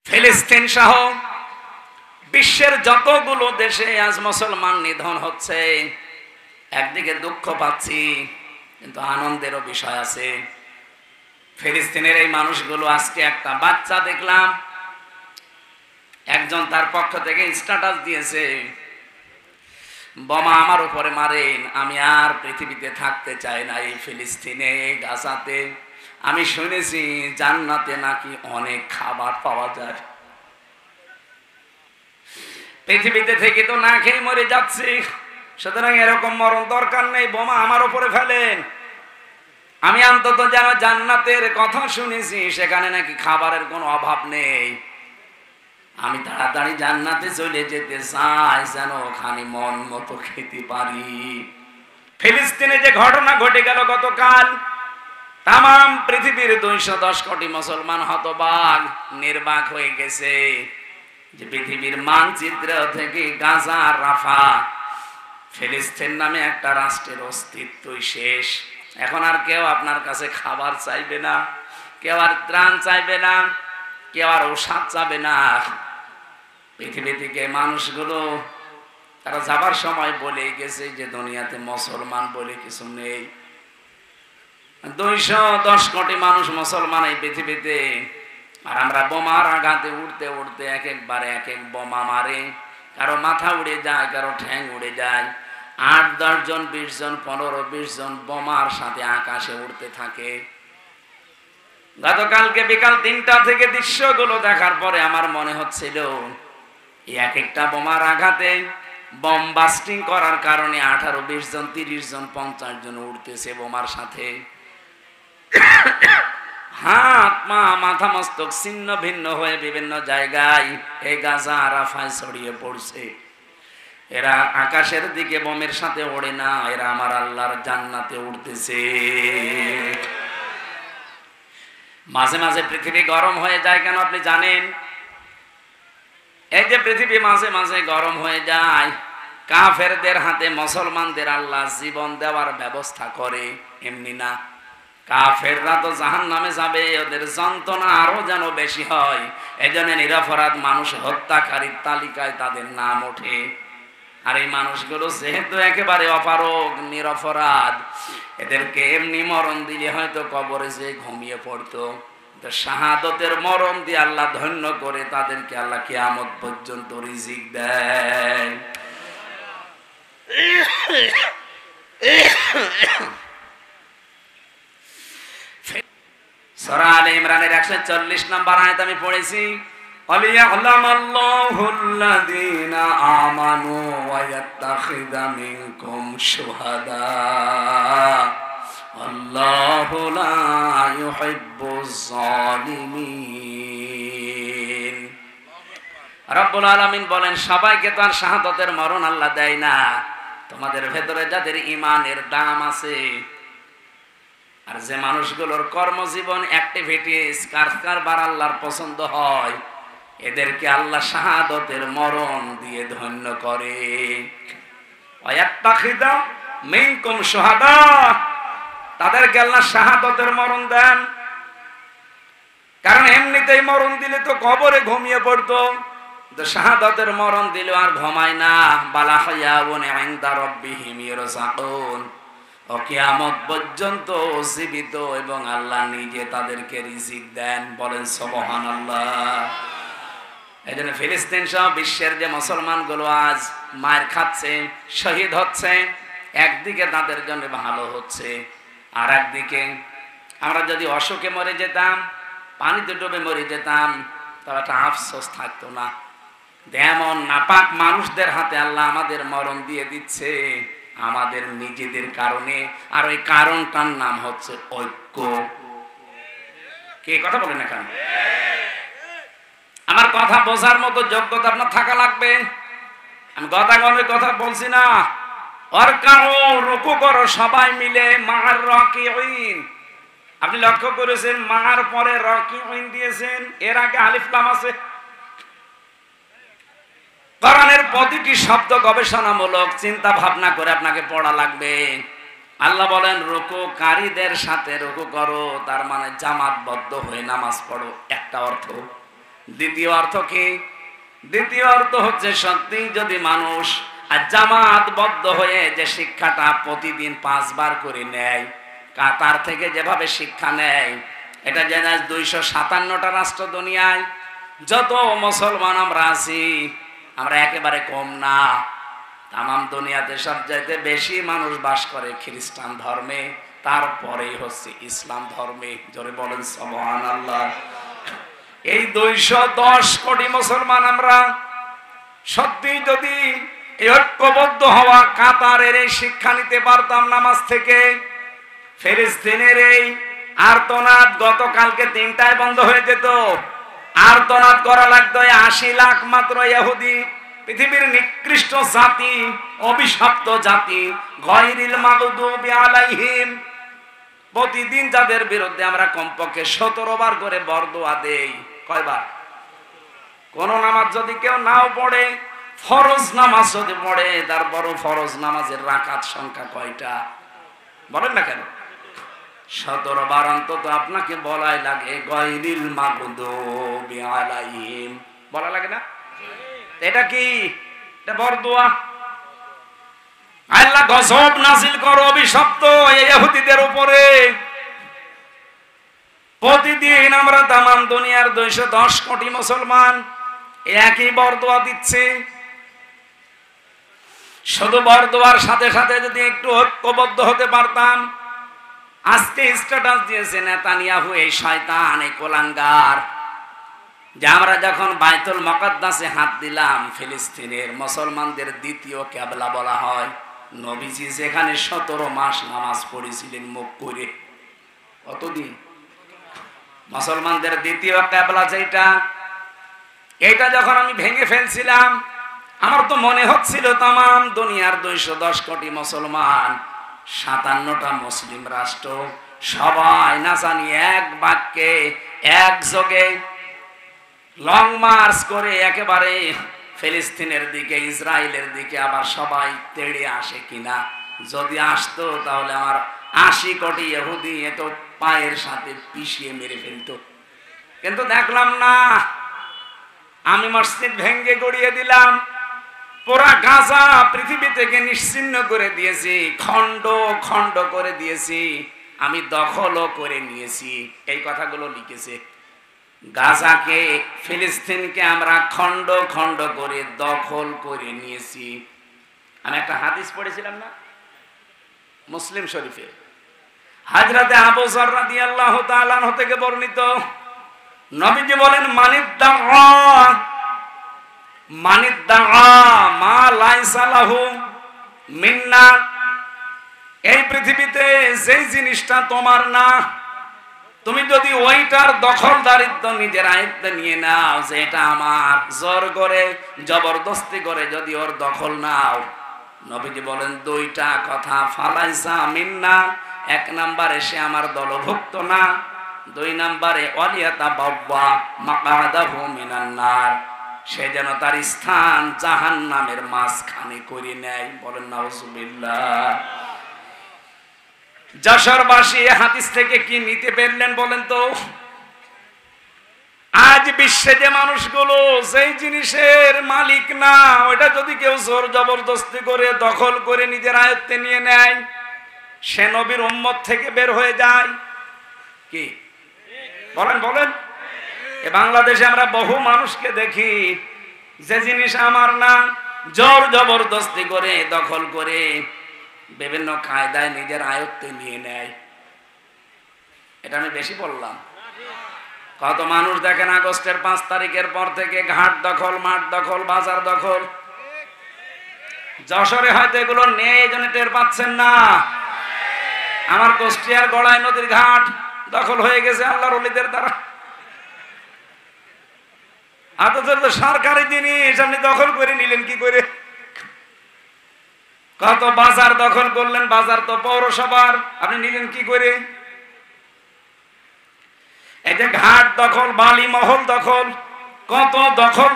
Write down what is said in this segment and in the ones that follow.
ফিলিস্তিন সহ বিশ্বের যতগুলো দেশে আজ মুসলমান নিধন হচ্ছে, একদিকে দুঃখ পাচ্ছি কিন্তু আনন্দেরও বিষয় আছে। ফিলিস্তিনের এই মানুষগুলো, আজকে একটা বাচ্চা দেখলাম, একজন তার পক্ষ থেকে স্ট্যাটাস দিয়েছে, বোমা আমার উপরে মারেন, আমি আর পৃথিবীতে থাকতে চাই না। এই ফিলিস্তিনে, গাজাতে আমি শুনেছি জান্নাতে নাকি অনেক খাবার পাওয়া যায়। পৃথিবীতে থেকে তো না খেয়ে মরে যাচ্ছি, সুতরাং এরকম মরণ দরকার নেই, বোমা আমার উপরে ফেলেন। আমি অন্তত যেন জান্নাতের কথা শুনেছি, সেখানে নাকি খাবারের কোনো অভাব নেই। আমি তাড়াতাড়ি জান্নাতে চলে যেতে চাই, যেন ওখানে মন মতো খেতে পারি। ফিলিস্তিনে যে ঘটনা ঘটে গেল গতকাল, তাম পৃথিবীর 210 কোটি মুসলমান হতবাক, নির্বাক হয়ে গেছে যে পৃথিবীর মানচিত্র থেকে গাজা, রাফা, ফিলিস্তিন নামে একটা রাষ্ট্রের অস্তিত্বই শেষ। এখন আর কেউ আপনার কাছে খাবার চাইবে না, কেউ আর ত্রাণ চাইবে না, কেউ আর ঔষধ চাবে না। পৃথিবী থেকে মানুষগুলো তারা যাবার সময় বলে গেছে যে দুনিয়াতে মুসলমান বলে কিছু নেই। 210 কোটি মানুষ মুসলমান এই পৃথিবীতে, আর আমরা বোমার আঘাতে উড়তে উড়তে এক একবারে এক এক বোমা মারে, কারো মাথা উড়ে যায়, কারো ঠ্যাং উড়ে যায়। 8-10 জন, 20 জন, 15-20 জন বোমার সাথে আকাশে উড়তে থাকে। গতকালকে বিকাল 3টা থেকে দৃশ্যগুলো দেখার পরে আমার মনে হচ্ছিল এক একটা বোমার আঘাতে, বম বাস্টিং করার কারণে 18-20 জন, 30 জন, 50 জন উঠতেছে বোমার সাথে। হাত পা মাথা মস্তক ছিন্ন ভিন্ন হয়ে বিভিন্ন জায়গায় এই গাজা রাফায় ছড়িয়ে পড়ছে। এরা আকাশের দিকে বোমের সাথে ওড়ে না, এরা আমার আল্লাহর জান্নাতে উঠতেছে। মাঝে মাঝে পৃথিবী গরম হয়ে যায় কেন আপনি জানেন? এই যে পৃথিবী মাঝে মাঝে গরম হয়ে যায়, কাফেরদের হাতে মুসলমানদের আল্লাহ জীবন দেওয়ার ব্যবস্থা করে, এমনি না। কাফেররা তো জাহান্নামে যাবে, ওদের যন্ত্রণা আরো যেন বেশি হয়। এজন্য নিরপরাধ মানুষ হত্যাকারীর তালিকায় তাদের নাম ওঠে। আর এই মানুষগুলো যেহেতু একেবারে অপারগ, নিরপরাধ, এদেরকে এমনি মরণ দিলে হয়তো কবরে যে ঘুমিয়ে পড়তো। শাহাদতের মরণ দিয়ে আল্লাহ ধন্য করে তাদেরকে আল্লাহ কিয়ামত পর্যন্ত রিজিক দেয়। সূরা আলে ইমরানের 140 নম্বর আয়াত আমি পড়েছি, আলিয়ালামাল্লাহুল্লাযীনা আমানু ওয়া ইয়াত্তাখিযা মিনকুম শুহাদা আল্লাহু লা ইউহিব্বুজ জালিমিন। রব্বুল আলামিন বলেন, সবাইকে তো আর শাহাদাতের মরণ আল্লাহ দেয় না। তোমাদের ভেতরে যাদের ঈমানের দাম আছে, আর যে মানুষগুলোর কর্মজীবন, অ্যাক্টিভিটিস, কারবার আল্লাহর পছন্দ হয়, এদেরকে আল্লাহ শাহাদাতের মরণ দিয়ে ধন্য করে। ওয়া ইয়াত্তাখিযা মিনকুম শুহাদা, তাদেরকে আল্লাহ শাহাদাতের মরণ দেন। কারণ এমনিতেই মরণ দিলে তো কবরে ঘুমিয়ে পড়তো, তো শাহাদাতের মরণ দিলে আর ঘুমায় না। বালা হায়াউন ইনদা রাব্বিহিম ইরযাকুন, ও কিয়ামত পর্যন্ত জীবিত এবং আল্লাহ নিজে তাদেরকে রিজিক দেন। বলেন সুবহানাল্লাহ। এজন্য ফিলিস্তিন সহ বিশ্বের যে মুসলমানগুলো আজ মার খাচ্ছে, শহীদ হচ্ছে, একদিকে তাদের জন্য ভালো হচ্ছে, আর একদিকে আমরা যদি অসুখে মরে যেতাম, পানিতে ডুবে মরে যেতাম, তাহলে একটা আফসোস থাকতো না। এমন নাপাক মানুষদের হাতে আল্লাহ আমাদের মরণ দিয়ে দিচ্ছে, আমাদের নিজেদের কারণে। আর ওই কারণটার নাম হচ্ছে ঐক্য। কে কথা বলে না কেন? আমার কথা বোঝার মতো যোগ্যতা আপনার থাকা লাগবে। আমি গতাগমের কথা বলছি না। অরকাউ, রুকু করো সবাই মিলে, মা'আর রাকিঈন। আপনি লক্ষ্য করেছেন মা'আর পরে রাকিঈন দিয়েছেন, এর আগে আলিফ লাম আছে। কোরআনের প্রতিটি শব্দ গবেষণামূলক, চিন্তা ভাবনা করে আপনাকে পড়া লাগবে। আল্লাহ বলেন রুকুকারীদের সাথে রুকু করো, তার মানে জামাতবদ্ধ হয়ে নামাজ পড়ো, একটা অর্থ। দ্বিতীয় অর্থ কি? দ্বিতীয় অর্থ হচ্ছে সত্যি যদি মানুষ আর জামাতবদ্ধ হয়ে যে শিক্ষাটা প্রতিদিন 5 বার করে নেয়, কাতার থেকে যেভাবে শিক্ষা নেয়, এটা যে 257টা রাষ্ট্র দুনিয়ায় যত মুসলমান আমরা আছি, আমরা একেবারে কম না। তামাম দুনিয়াতে সবচাইতে বেশি মানুষ বাস করে খ্রিস্টান ধর্মে, তারপরেই হচ্ছে ইসলাম ধর্মে। জোরে বলেন সুবহানাল্লাহ। এই 210 কোটি মুসলমান আমরা সত্যি যদি ঐক্যবদ্ধ হওয়া কাতারের এই শিক্ষা নিতে পারতাম নামাজ থেকে, ফিলিস্তিনের এই আর্তনাদ গতকালকে 3টায় বন্ধ হয়ে যেত। আর্তনাদ করা লাগতো 80 লাখ মাত্র ইহুদি, পৃথিবীর নিকৃষ্ট জাতি, অভিশপ্ত জাতি, গায়রিল মাগদুবি আলাইহিম। প্রতিদিন যাদের বিরুদ্ধে আমরা কমপক্ষে 17 বার করে বরদোয়া দেই। কয়বার? কোন নামাজ যদি কেউ নাও পড়ে, ফরজ নামাজ যদি পড়ে, তার বড় ফরজ নামাজের রাকাত সংখ্যা কয়টা বলেন না কেন? 17 বার অন্তত আপনাকে বলাই লাগে গায়রিল মাগদুবি আলাইহিম, বলা লাগে না? এটা কি? এটা বরদোয়া। আল্লাহ গজব নাজিল করো অভিশপ্ত এই ইহুদিদের উপরে। প্রতিদিন আমরা তামাম দুনিয়ার 210 কোটি মুসলমান একই বরদোয়া দিচ্ছে। শুধু বরদোয়ার সাথে সাথে যদি একটু ঐক্যবদ্ধ হতে পারতাম। আজকে স্ট্যাটাস দিয়েছে নেতানিয়াহু, এই শয়তান, এই কোলাঙ্গার, যে আমরা যখন বাইতুল মুকাদ্দাসে হাত দিলাম, ফিলিস্তিনের মুসলমানদের দ্বিতীয় কিবলা বলা হয়। নবীজি যেখানে 17 মাস নামাজ পড়েছিলেন মুখ করে, কতদিন? মুসলমানদের দ্বিতীয় কিবলা যেটা, এটা যখন আমি ভেঙে ফেলছিলাম, আমার তো মনে হচ্ছিল তামাম দুনিয়ার 210 কোটি মুসলমান, 57টা মুসলিম রাষ্ট্র, সবাই না জানি এক বাক্যে একযোগে লং মার্চ করে একেবারে ফিলিস্তিনের দিকে, ইসরায়েলের দিকে আবার সবাই তেড়ে আসে কিনা। যদি আসতো তাহলে আমার 80 কোটি ইহুদি এত পায়ের সাথে পিষিয়ে মেরে ফেলতো। কিন্তু দেখলাম না। আমি মসজিদ ভেঙ্গে গড়িয়ে দিলাম, পুরা গাজা পৃথিবী থেকে নিশ্চিহ্ন করে দিয়েছি, খণ্ড খণ্ড করে দিয়েছি, আমি দখলও করে নিয়েছি। এই কথাগুলো লিখেছে। গাজাকে, ফিলিস্তিনকে আমরা খণ্ড খণ্ড করে দখল করে নিয়েছি। আমি একটা হাদিস পড়েছিলাম না মুসলিম শরীফে, হযরতে আবু যর রাদিয়াল্লাহু তাআলা আনহু থেকে বর্ণিত। নবীজি বলেন, মানিদ্দাআ মা লাইসা লাহু মিন্না, এই পৃথিবীতে যেই জিনিসটা তোমার না, তুমি যদি ওইটার দখলদারিত্ব নিজের আয়ত্তে নিয়ে নাও, যে এটা আমার, জোর করে জবরদস্তি করে যদি ওর দখল নাও, নবীজি বলেন 2টা কথা, ফালাইসা মিন্না, 1 নম্বরে সে আমার দলভুক্ত না, 2 নম্বরে ওয়ালিয়াতা বাব্বা মাকাদাহু মিনান নার, সে যেন তার স্থান জাহান্নামের মাঝখানে করে নেয়। বলেন নাউজুবিল্লাহ। যশোরবাসী হাদিস থেকে কি নিতে পারলেন বলেন তো? আজ বিশ্বে যে মানুষগুলো সেই জিনিসের মালিক না, ওইটা যদি কেউ জোর জবরদস্তি করে দখল করে নিজের আয়ত্তে নিয়ে নেয়, সে নবীর উম্মত থেকে বের হয়ে যায়। কি বলেন বলেন? এ বাংলাদেশে আমরা বহু মানুষকে দেখি, যে জিনিস আমার না, জোর জবরদস্তি করে দখল করে বিভিন্ন কায়দায় নিজের আয়ত্তে নিয়ে নেয়। এটা আমি বেশি বললাম? কত মানুষ দেখেন আগস্টের 5 তারিখের পর থেকে ঘাট দখল, মাঠ দখল, বাজার দখল। যশোরে হয়তো এগুলো নেই, এই জন্য টের পাচ্ছেন না। আমার কুষ্টিয়ার গড়াই নদীর ঘাট দখল হয়ে গেছে আল্লাহর ওলিদের দ্বারা। অথচ সরকারি জিনিস আপনি দখল করে নিলেন কি করে? কত বাজার দখল করলেন, বাজার তো পৌরসভার, আপনি নিলেন কি করে? এই যে ঘাট দখল, বালি মহল দখল, কত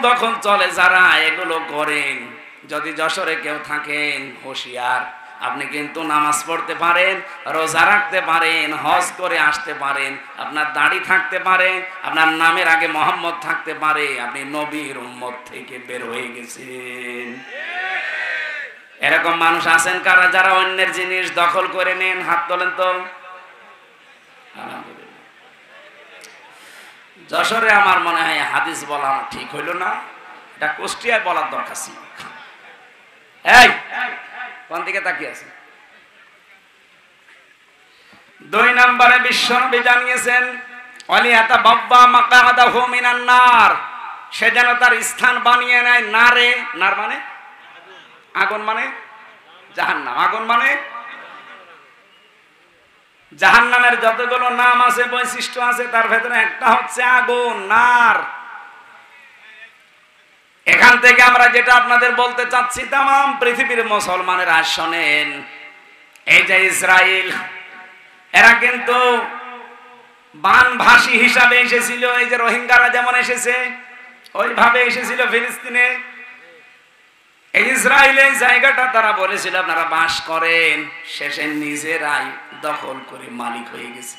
দখল চলে। যারা এগুলো করেন, যদি যশোরে কেউ থাকেন হুঁশিয়ার, আপনি কিন্তু নামাজ পড়তে পারেন, রোজা রাখতে পারেন, হজ করে আসতে পারেন, আপনার দাড়ি থাকতে পারে, আপনার নামের আগে মোহাম্মদ থাকতে পারে, আপনি নবীর উম্মত থেকে বের হয়ে গেছেন। এরকম মানুষ আছেন কারা যারা অন্যের জিনিস দখল করে নেন? হাত তোলেন তো। যশোরে আমার মনে হয় হাদিস বলা ঠিক হইল না, এটা কুষ্টিয়ায় বলার দরকার ছিল। এই কোন দিকে তাকিয়ে আছে? 2 নম্বরে বিশ্বনবী জানিয়েছেন ওয়ালিয়াতা বাব্বা মাকাদাহু মিনান নার, সে যেন তার স্থান বানিয়ে নেয় নারে। নার মানে আগুন, মানে জাহান্নাম। আগুন মানে জাহান্নামের যতগুলো নাম আছে, বৈশিষ্ট্য আছে, তার ভেতরে একটা হচ্ছে আগুন, নার। এখান থেকে আমরা যেটা আপনাদের বলতে চাচ্ছি, তাম পৃথিবীর মুসলমানের আজ শোনেন, এই যে ইসরায়েল, এরা কিন্তু বানভাসী হিসাবে এসেছিল। এই যে রোহিঙ্গারা যেমন এসেছে, ওইভাবে এসেছিল ফিলিস্তিনে। এই ইসরায়েলের জায়গাটা তারা বলেছিল আপনারা বাস করেন, শেষে নিজেরাই দখল করে মালিক হয়ে গেছে।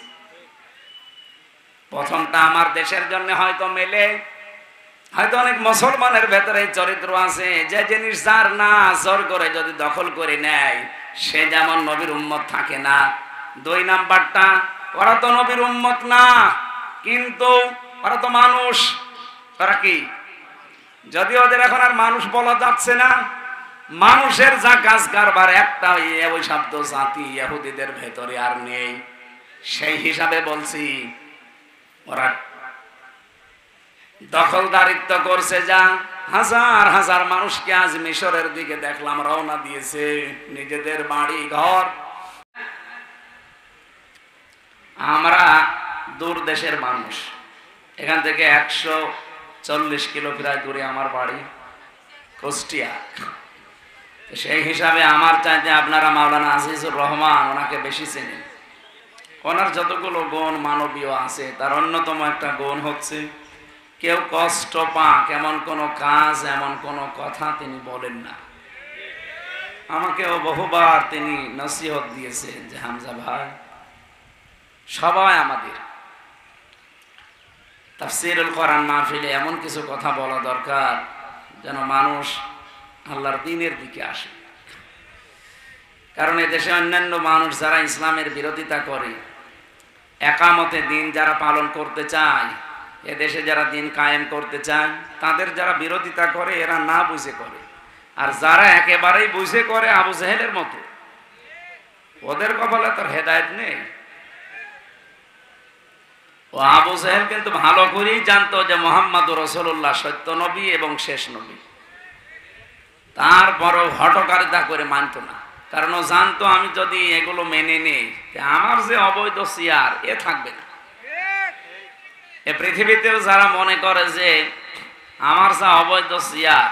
প্রথমটা আমার দেশের জন্য হয়তো মেলে, হয়তো অনেক মুসলমানের ভেতরে চরিত্র আছে, যে জিনিস যার না জোর করে যদি দখল করে নেয়, সে যেমন নবীর উম্মত থাকে না। 2 নাম্বারটা, ওরা তো নবীর উম্মত না, কিন্তু ওরা তো মানুষ। ওরা কি? যদি ওদের এখন আর মানুষ বলা যাচ্ছে না, মানুষের যা কাজ কারবার একটা ওই শব্দ জাতি ইহুদিদের ভেতরে আর নেই, সেই হিসাবে বলছি ওরা দখলদারিত্ব করছে। যা হাজার হাজার মানুষকে আজ মিশরের দিকে দেখলাম রওনা দিয়েছে, নিজেদের বাড়ি ঘর। আমরা দূর দেশের মানুষ, এখান থেকে 140 কিলো প্রায় দূরে আমার বাড়ি কুষ্টিয়া। সেই হিসাবে আমার চাইতে আপনারা মাওলানা আজিজুর রহমান ওনাকে বেশি চেনেন। ওনার যতগুলো গুণ মানবীয় আছে, তার অন্যতম একটা গুণ হচ্ছে কেউ কষ্ট পাক এমন কোনো কাজ, এমন কোনো কথা তিনি বলেন না। আমাকেও বহুবার তিনি নসিহত দিয়েছেন যে হামজা ভাই, সবাই আমাদের তাফসীরুল কোরআন মাহফিলে এমন কিছু কথা বলা দরকার যেন মানুষ আল্লাহর দ্বীনের দিকে আসে। কারণ এদেশে অন্যান্য মানুষ যারা ইসলামের বিরোধিতা করে, একামতে দিন যারা পালন করতে চায়, এদেশে যারা দিন কায়েম করতে চায়, তাদের যারা বিরোধিতা করে এরা না বুঝে করে। আর যারা একেবারেই বুঝে করে, আবু জেহেলের মতো, ওদের কপালে তোর হেদায়েত নেই। ও আবু জেহেল কিন্তু ভালো করেই জানতো যে মুহাম্মদুর রাসূলুল্লাহ সত্য নবী এবং শেষ নবী, তারপরও হঠকারিতা করে মানত না। কারণ ও জানতো আমি যদি এগুলো মেনে নেই, আমার যে অবৈধ চেয়ার এ থাকবে না। এ পৃথিবীতেও যারা মনে করে যে আমার যা অবৈধ চেয়ার,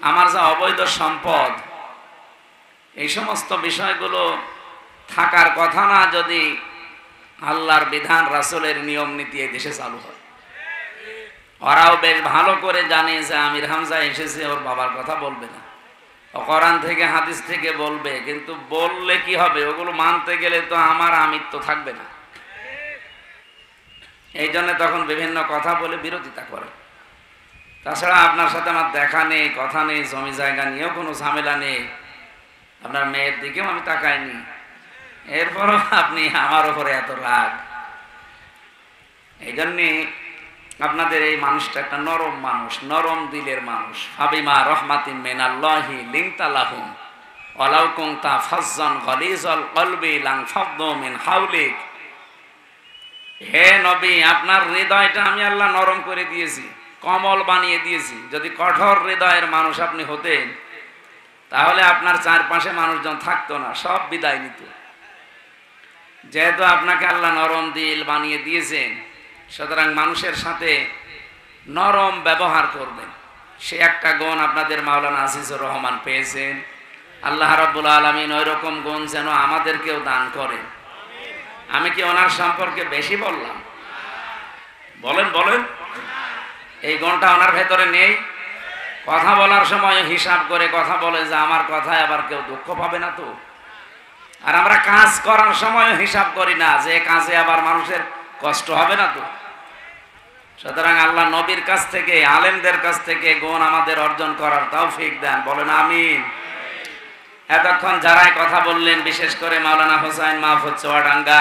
আমার যা অবৈধ সম্পদ, এই সমস্ত বিষয়গুলো থাকার কথা না, যদি আল্লাহর বিধান রাসূলের নিয়ম নীতি এই দেশে চালু হয়। ওরাও বেশ ভালো করে জানে যে আমির হামজা এসেছে, ওর বাবার কথা বলবে না, ও কোরআন থেকে হাদিস থেকে বলবে। কিন্তু বললে কি হবে, ওগুলো মানতে গেলে তো আমার আমিত্ব থাকবে না। এই জন্য তখন বিভিন্ন কথা বলে বিরোধিতা করে। তাছাড়া আপনার সাথে আমার দেখা নেই, কথা নেই, জমি জায়গা নিয়েও কোনো ঝামেলা নেই, আপনার মেয়ের দিকেও আমি তাকাইনি, এরপরও আপনি আমার উপরে এত রাগ। এই জন্যে আপনাদের এই মানুষটা একটা নরম মানুষ, নরম দিলের মানুষ। ফাবিমা রহমাতিন মিনাল্লাহি লিনতা লাহুম ওয়ালাউ কুনতা ফাজ্জান গালিজাল কলবি লানফাদ্দু মিন হাওলিক। হে নবী, আপনার হৃদয়টা আমি আল্লাহ নরম করে দিয়েছি, কমল বানিয়ে দিয়েছি। যদি কঠোর হৃদয়ের মানুষ আপনি হতেন, তাহলে আপনার চারপাশে মানুষজন থাকতো না, সব বিদায় নিত। যেহেতু আপনাকে আল্লাহ নরম দিল বানিয়ে দিয়েছেন, সুতরাং মানুষের সাথে নরম ব্যবহার করবেন। সে একটা গুণ আপনাদের মাওলানা আজিজুর রহমান পেয়েছেন। আল্লাহ রাব্বুল আলামিন ওই রকম গুণ যেন আমাদেরকেও দান করেন। আমি কি ওনার সম্পর্কে বেশি বললাম? বলেন বলেন, এই গুণটা ওনার ভেতরে নেই? কথা বলার সময় হিসাব করে কথা বলে যে আমার কথায় আবার কেউ দুঃখ পাবে না তো। আর আমরা কাজ করার সময় হিসাব করি না যে কাজে আবার মানুষের কষ্ট হবে না তো। সুতরাং আল্লাহ নবীর কাছ থেকে, আলেমদের কাছ থেকে গুণ আমাদের অর্জন করার তৌফিক দেন, বলেন আমিন। এতক্ষণ যারাই কথা বললেন, বিশেষ করে মাওলানা হোসেন মাহফুজ চুয়াডাঙ্গা,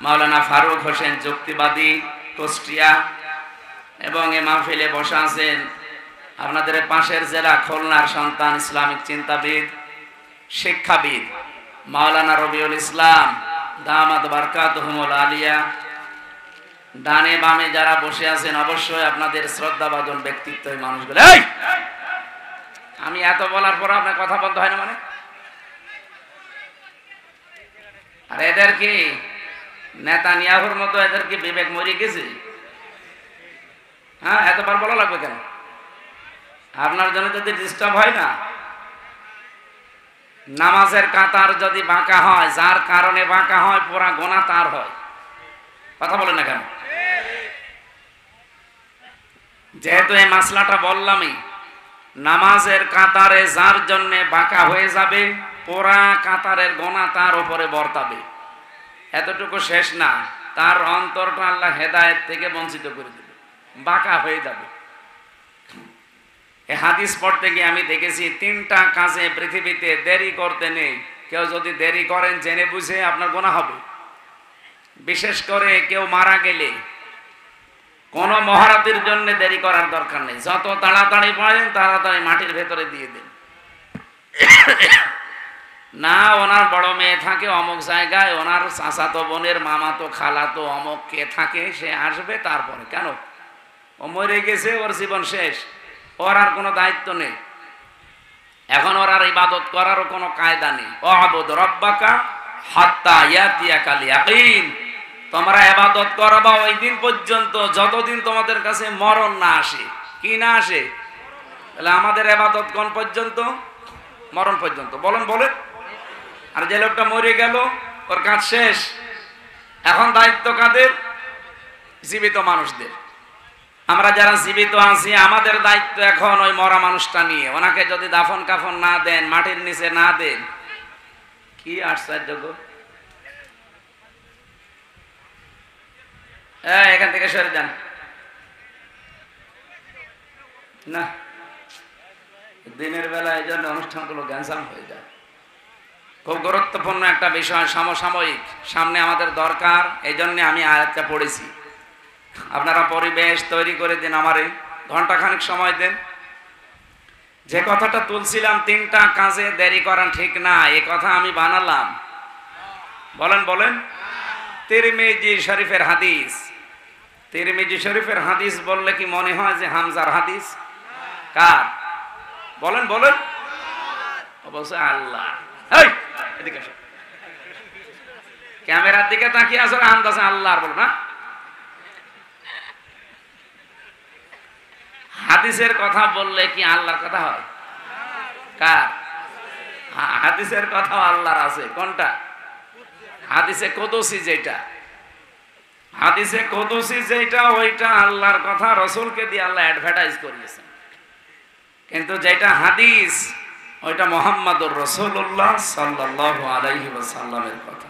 মাওলানা ফারুক হোসেন যুক্তিবাদী কুষ্টিয়া, এবং এই মাহফিলে বসা আছেন আপনাদের পাশের জেলা খুলনার সন্তান, ইসলামিক চিন্তাবিদ, শিক্ষাবিদ মাওলানা রবিউল ইসলাম দামাত বারকাতুহুমুল আলিয়া। ডানে বামে যারা বসে আছেন অবশ্যই আপনাদের শ্রদ্ধাভাজন ব্যক্তিত্ব এই মানুষগুলো। আমি এত বলার পর আপনার কথা বলতে হয় না মানে? আর এদের কি নেতানিয়াহুর মতো এদের কি বিবেক মরে গেছে? হ্যাঁ, এতবার বলা লাগবে কেন? আপনার জন্য যদি ডিস্টার্ব হয় না, নামাজের কাতার যদি বাঁকা হয়, যার কারণে বাঁকা হয় পুরা গোনা তার হয়। কথা বলেন না কেন? যেহেতু এই মাসলাটা বললামই, নামাজের কাতারে যার জন্য বাঁকা হয়ে যাবে পুরা কাতারের গোনা তার উপরে বর্তাবে। এতটুকু শেষ না, তার অন্তরটা আল্লাহ হেদায়েত থেকে বঞ্চিত করে দেবে, বাঁকা হয়ে যাবে। এই হাদিস পড়তে গিয়ে আমি দেখেছি 3টা কাজে পৃথিবীতে দেরি করতে নেই। কেউ যদি দেরি করেন জেনে বুঝে আপনার গোনা হবে। বিশেষ করে কেউ মারা গেলে কোন মহারাতির জন্য দেরি করার দরকার নেই, যত তাড়াতাড়ি পারেন তাড়াতাড়ি মাটির ভেতরে দিয়ে দেন। না ওনার বড় মেয়ে থাকে অমুক জায়গায়, ওনার চাচাতো বোনের মামাতো খালাতো অমুক কে থাকে, সে আসবে তারপরে। কেন? ও মরে গেছে, ওর জীবন শেষ, ওর আর কোনো দায়িত্ব নেই। এখন ওর আর ইবাদত করারও কোনো কায়দা নেই। ওয়াবুদ রাব্বাকা হাত্তা ইয়াতিয়াকাল ইয়াকিন। তোমরা ইবাদত করবা ওই দিন পর্যন্ত যতদিন তোমাদের কাছে মরণ না আসে। কি না আসে? তাহলে আমাদের ইবাদত কোন পর্যন্ত? মরণ পর্যন্ত। বলেন বলেন। আর যে লোকটা মরে গেল ওর কাজ শেষ। এখন দায়িত্ব কাদের? জীবিত মানুষদের। আমরা যারা জীবিত আছি আমাদের দায়িত্ব এখন ওই মরা মানুষটা নিয়ে, ওনাকে যদি দাফন কাফন না দেন, মাটির নিচে না দেন, কি আশ্চর্য গো। এখান থেকে সরে যান না, দিনের বেলা এই জন্য অনুষ্ঠানগুলো গ্যাঞ্জাম হয়ে যায়। খুব গুরুত্বপূর্ণ একটা বিষয়, সমসাময়িক, সামনে আমাদের দরকার। এই জন্য আমি আয়াতটা পড়েছি। আপনারা পরিবেশ তৈরি করে দিন, আমারে ঘন্টাখানেক সময় দেন। যে কথাটা তুলছিলাম 3টা কাজে দেরি করা ঠিক না, এই কথা আমি বানালাম। বলেন বলেন। তিরমিজি শরীফের হাদিস। তিরমিজি শরীফের হাদিস বললে কি মনে হয় যে হামজার হাদিস? কার? বলেন বলেন। অবশ্যই আল্লাহ। এই এদিকে আসো, ক্যামেরার দিকে তাকিয়ে আসলে আন্দাজে আল্লাহর বলো না। হাদিসের কথা বললে কি আল্লাহর কথা হয়? কার? হাদিসের কথা আল্লাহর আছে। কোনটা? হাদিসে কুদসি যেটা, হাদিসে কুদসি যেটা ওইটা আল্লাহর কথা, রাসূলকে দিয়ে আল্লাহ অ্যাডভার্টাইজ করিয়েছেন। কিন্তু যেটা হাদিস ওইটা মুহাম্মদুর রাসূলুল্লাহ সাল্লাল্লাহু আলাইহি ওয়াসাল্লামের কথা।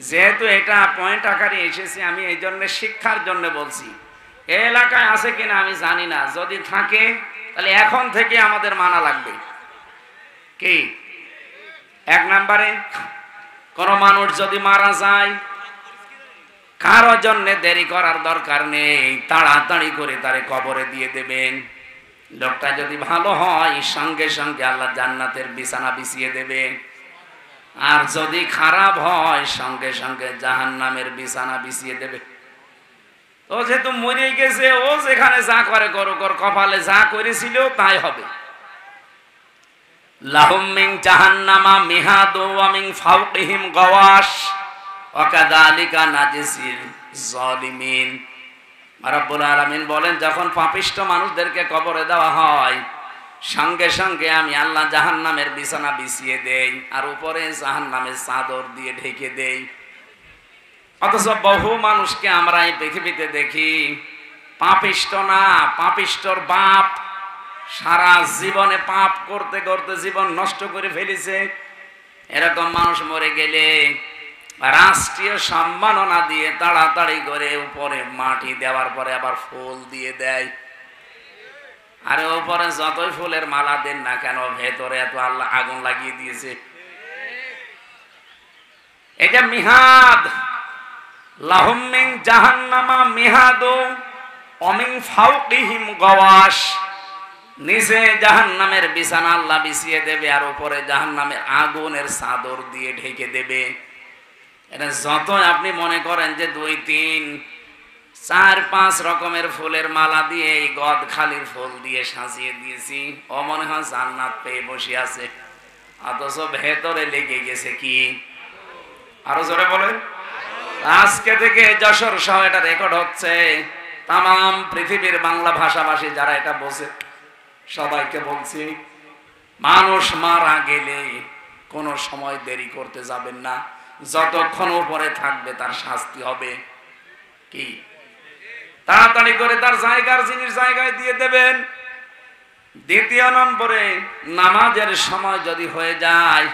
যেহেতু এটা পয়েন্ট আকারে এসেছে, আমি এই জন্য শিক্ষার জন্য বলছি। এই এলাকায় আছে কিনা আমি জানি না, যদি থাকে তাহলে এখন থেকে আমাদের মানা লাগবে। কি? 1 নম্বরে, কোন মানুষ যদি মারা যায় কারো জন্য দেরি করার দরকার নেই, তাড়াতাড়ি করে তারে কবরে দিয়ে দেবেন। লোকটা যদি ভালো হয় সঙ্গে সঙ্গে আল্লাহ জান্নাতের বিছানা বিছিয়ে দেবে, আর যদি খারাপ হয় সঙ্গে সঙ্গে জাহান্নামের বিছানা বিছিয়ে দেবে। ও যেহেতু মরে গেছে, ও যেখানে যা করে করুক, ওর কপালে যা করেছিল তাই হবে। লাহুম মিন জাহান্নামা মিহাদু ওয়া মিন ফাওকিহিম গাওয়াশ ওয়া কাযালিকা নাজিসিল যালিমিন। রাব্বুল আলামিন বলেন, যখন পাপিষ্ঠ মানুষদেরকে কবরে দেওয়া হয় সঙ্গে সঙ্গে আমি আল্লাহ জাহান্নামের বিছানা বিছিয়ে দেই, আর উপরে জাহান্নামের চাদর দিয়ে ঢেকে দেই। অথচ বহু মানুষকে আমরা এই পৃথিবীতে দেখি পাপিষ্ঠ না, পাপিষ্ঠর বাপ সারা জীবনে পাপ করতে করতে জীবন নষ্ট করে ফেলেছে। এরকম মানুষ মরে গেলে রাষ্ট্রীয় সম্মাননা দিয়ে তাড়াতাড়ি করে উপরে মাটি দেওয়ার পরে আবার ফুল দিয়ে দেয়। আরে উপরে যতই ফুলের মালা দেন না কেন, ভেতরে এত আল্লাহ আগুন লাগিয়ে দিয়েছে। এটা মিহাদ, লাহুম মিন জাহান্নামা মিহাদু ওয়া মিন ফাওকিহিম গাওয়াশ। নিচে জাহান্নামের বিছানা আল্লাহ বিছিয়ে দেবে, আর উপরে জাহান্নামের আগুনের চাদর দিয়ে ঢেকে দেবে। এটা যত আপনি মনে করেন যে 2, 3, 4, 5 রকমের ফুলের মালা দিয়ে এই গদ খালির ফুল দিয়ে সাজিয়ে দিয়েছি, ও মনে হয় জান্নাত পেয়ে বসে আছে, অথচ ভেতরে লেগে গেছে কি? আরো জোরে বলেন। আজকে থেকে যশোর সহ এটা রেকর্ড হচ্ছে। তাম পৃথিবীর বাংলা ভাষাভাষী যারা এটা বোঝে সবাইকে বলছি, মানুষ মারা গেলে কোনো সময় দেরি করতে যাবেন না। যতক্ষণ উপরে থাকবে তার শাস্তি হবে কি? তাড়াতাড়ি করে তার জায়গার জিনিস জায়গায় দিয়ে দেবেন। দ্বিতীয় নম্বরে, নামাজের সময় যদি হয়ে যায়,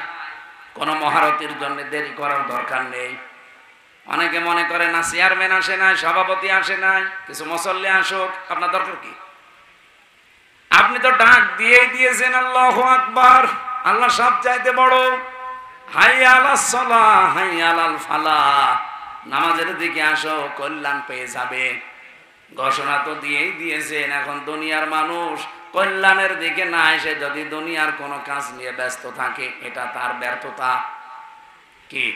কোনো মহারতির জন্য দেরি করার দরকার নেই। অনেকে মনে করে না, চেয়ারম্যান আসে নাই, সভাপতি আসে নাই, কিছু মুসল্লি আসুক, আপনার দরকার কি? আপনি তো ডাক দিয়েই দিয়েছেন আল্লাহু আকবার, আল্লাহ সব চাইতে বড়। হাইয়া আলাস সালাহ হাইয়া আলাল ফালাহ, নামাজের দিকে আসো, কল্যাণ পেয়ে যাবে। ঘোষণা তো দিয়েই দিয়েছেন। এখন দুনিয়ার মানুষ কল্যাণের দিকে না এসে যদি দুনিয়ার কোনো কাজ নিয়ে ব্যস্ত থাকে, এটা তার ব্যর্থতা। কি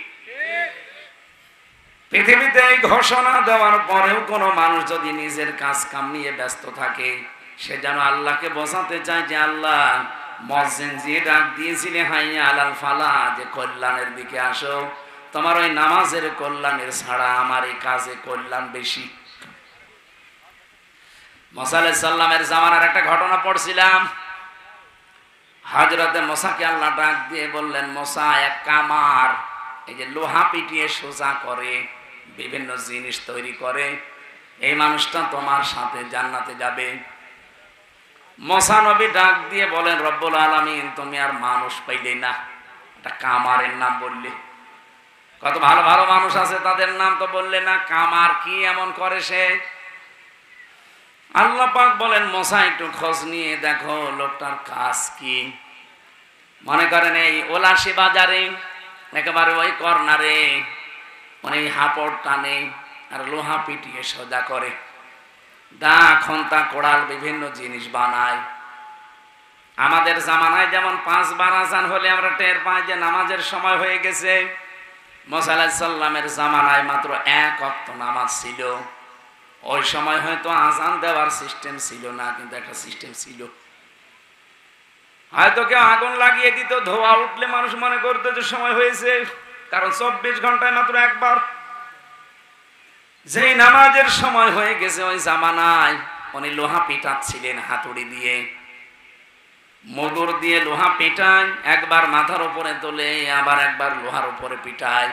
পৃথিবীতে এই ঘোষণা দেওয়ার পরেও কোনো মানুষ যদি নিজের কাজ কাম নিয়ে ব্যস্ত থাকে, সে যেন আল্লাহকে বোঝাতে চায় যে আল্লাহ, মসজিদ যে ডাক দিয়েছিলে হাইয়া আলাল ফালাহ, যে কল্যাণের দিকে আসো, তোমার ওই নামাজের কল্যাণের ছাড়া আমার এই কাজে কল্যাণ বেশি। মুসা আলাইহিস সালামের জামানার একটা ঘটনা পড়ছিলাম। হযরতে মুসাকে আল্লাহ ডাক দিয়ে বললেন, মুসা, এক কামার এই যে লোহা পিটিয়ে সোজা করে, বিভিন্ন জিনিস তৈরি করে, এই মানুষটা তোমার সাথে জান্নাতে যাবে। মুসা নবী ডাক দিয়ে বলেন, রব্বুল আলামিন, তুমি আর মানুষ পাইলে না, একটা কামারের নাম বললে। কত ভালো ভালো মানুষ আছে, তাদের নাম তো বললে না, কামার কি এমন করে সে? আল্লাহ পাক বলেন, মুসা একটু খোঁজ নিয়ে দেখো লোকটার কাজ কি। মনে করেন এই ওলাসি বাজারে একেবারে ওই কর্নারে মানে হাপড় টানে আর লোহা পিটিয়ে সোজা করে, দা খন্তা কোড়াল বিভিন্ন জিনিস বানায়। আমাদের জামানায় যেমন 5 বার আজান হলে আমরা টের পাই যে নামাজের সময় হয়ে গেছে, মুসা আলাইহিস সালামের জামানায় মাত্র 1 ওয়াক্ত নামাজ ছিল। ওই সময় হয়তো আজান দেওয়ার সিস্টেম ছিল না, কিন্তু একটা সিস্টেম ছিল। হয়তো কেউ আগুন লাগিয়ে দিত, ধোয়া উঠলে মানুষ মনে করতো যে সময় হয়েছে, কারণ 24 ঘন্টায় মাত্র একবার। যেই নামাজের সময় হয়ে গেছে, ওই জামানায় উনি লোহা পিটাচ্ছিলেন হাতুড়ি দিয়ে, মগুর দিয়ে লোহা পিটায়, একবার মাথার উপরে তোলে, আবার একবার লোহার উপরে পিটায়।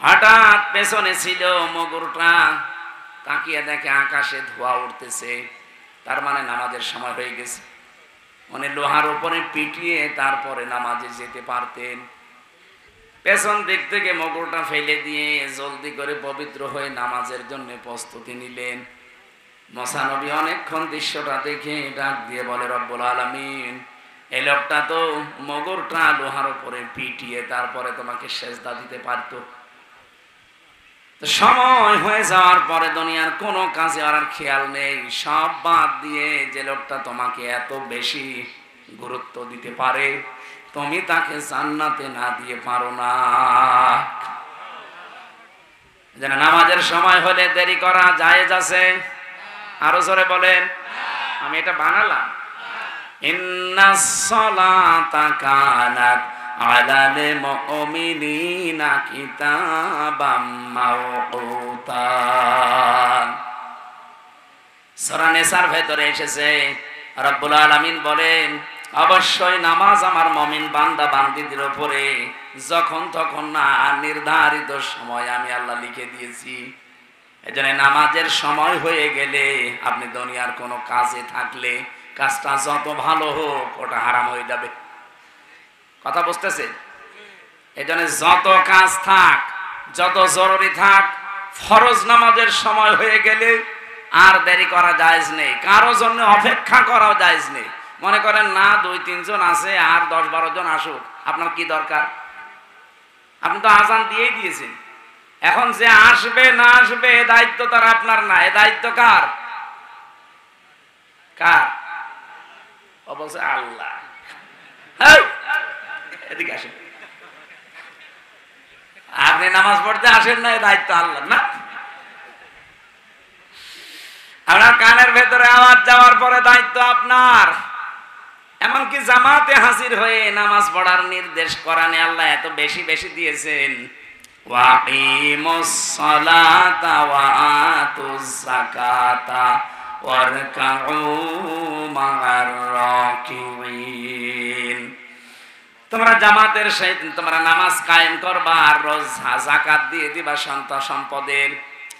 হঠাৎ পেছনে ছিল মগুরটা, তাকিয়ে দেখে আকাশে ধোঁয়া উঠতেছে, তার মানে নামাজের সময় হয়ে গেছে। উনি লোহার উপরে পিটিয়ে তারপরে নামাজে যেতে পারতেন। পেছন দিক থেকে মগুরটা ফেলে দিয়ে জলদি করে পবিত্র হয়ে নামাজের জন্য প্রস্তুতি নিলেন। মুসা নবী অনেকক্ষণ দৃশ্যটা দেখে ডাক দিয়ে বলে, রব্বুল আলামিন, এই লোকটা তো মগুরটা লোহার উপরে পিটিয়ে তারপরে তোমাকে সেজদা দিতে পারতো। সময় হয়ে যাওয়ার পরে দুনিয়ার কোনো কাজে আর খেয়াল নেই, সব বাদ দিয়ে যে লোকটা তোমাকে এত বেশি গুরুত্ব দিতে পারে, তুমি তাকে জান্নাতে না দিয়ে পারো না। যেন নামাজের সময় হলে দেরি করা জায়েজ আছে? আরো জোরে বলেন। আমি এটা বানালাম, ইন্নাস সালাতা কানাত আলাল মুমিনিনা কিতাবাম মাওকুতা। সূরা নিসার ভেতরে এসেছে, রব্বুল আলামিন বলেন, অবশ্যই নামাজ আমার মুমিন বান্দা বান্দীদের উপরে যখন তখন না, নির্ধারিত সময় আমি আল্লাহ লিখে দিয়েছি। এজন্য নামাজের সময় হয়ে গেলে আপনি দুনিয়ার কোনো কাজে থাকলে কাজটা যত ভালো হোক ওটা হারাম হয়ে যাবে। কথা বুঝতেছেন? এজন্য যত কাজ থাক, যত জরুরি থাক, ফরজ নামাজের সময় হয়ে গেলে আর দেরি করা জায়েজ নেই, কারো জন্য অপেক্ষা করাও জায়েজ নেই। মনে করেন না 2-3 জন আছে আর 10-12 জন আসুক, আপনার কি দরকার? আপনি তো আজান দিয়েই দিয়েছেন। এখন যে আসবে না আসবে এ দায়িত্ব তার আপনার না, এ দায়িত্ব কার? কার? ও বলছে আল্লাহ। এদিকে আসেন, আপনি নামাজ পড়তে আসেন না, এ দায়িত্ব আল্লাহ না। আপনার কানের ভেতরে আওয়াজ যাওয়ার পরে দায়িত্ব আপনার। এমনকি জামাতে হাজির হয়ে নামাজ পড়ার নির্দেশ কোরআনে আল্লাহ এত বেশি বেশি দিয়েছেন, ওয়াকিমুস সালাতা ওয়া আতুজ যাকাতা ওয়ারকাউ মা'আর রাকিঈন। তোমরা জামাতের সাথে তোমরা নামাজ কায়েম করবা আর রোজ যাকাত দিয়ে দিবা সন্তান সম্পদের,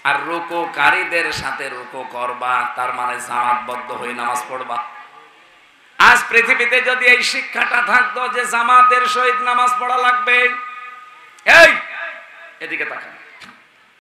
আর রুকুকারীদের সাথে রুকু করবা, তার মানে জামাতবদ্ধ হয়ে নামাজ পড়বা। আজ পৃথিবীতে যদি এই শিক্ষাটা থাকতো যে জামাতের সহিত নামাজ পড়া লাগবে, এই এদিকে তাকান,